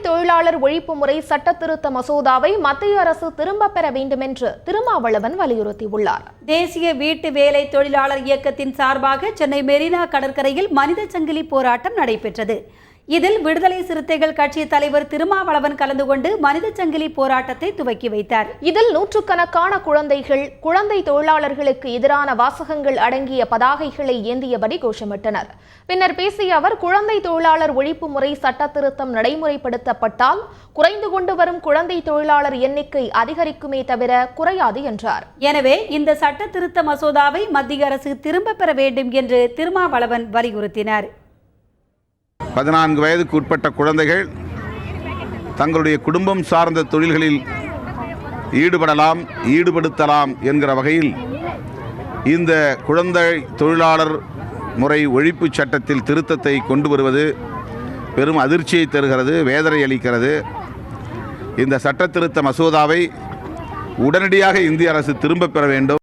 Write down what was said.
தொழிலாளர் ஒழிப்பு முறை சட்ட திருத்த மசோதாவை மத்திய அரசு திரும்பப் பெற வேண்டும் என்று திருமாவளவன் வலியுறுத்தியுள்ளார். தேசிய வீட்டு வேலை தொழிலாளர் இயக்கத்தின் சார்பாக சென்னை மெரினா கடற்கரையில் மனித சங்கிலி போராட்டம் நடைபெற்றது. இதில் விடுதலை சிறுத்தைகள் கட்சி தலைவர் திருமாவளவன் கலந்து கொண்டு மனித சங்கிலி போராட்டத்தை துவக்கி வைத்தார். இதில் நூற்றுக்கணக்கான குழந்தைகள் குழந்தை தொழிலாளர்களுக்கு எதிரான வாசகங்கள் அடங்கிய பதாகைகளை ஏந்தியபடி கோஷமிட்டனர். பின்னர் பேசிய அவர், குழந்தை தொழிலாளர் ஒழிப்பு முறை சட்ட திருத்தம் நடைமுறைப்படுத்தப்பட்டால் குறைந்து கொண்டு வரும் குழந்தை தொழிலாளர் எண்ணிக்கை அதிகரிக்குமே தவிர குறையாது என்றார். எனவே இந்த சட்ட திருத்த மசோதாவை மத்திய அரசு திரும்ப பெற வேண்டும் என்று திருமாவளவன் வலியுறுத்தினார். 14 வயதுக்கு உட்பட்ட குழந்தைகள் தங்களுடைய குடும்பம் சார்ந்த தொழில்களில் ஈடுபடுத்தலாம் என்கிற வகையில் இந்த குழந்தை தொழிலாளர் முறை ஒழிப்பு சட்டத்தில் திருத்தத்தை கொண்டு வருவது பெரும் அதிர்ச்சியை தருகிறது, வேதனை அளிக்கிறது. இந்த சட்ட திருத்த மசோதாவை உடனடியாக இந்திய அரசு திரும்பப் பெற வேண்டும்.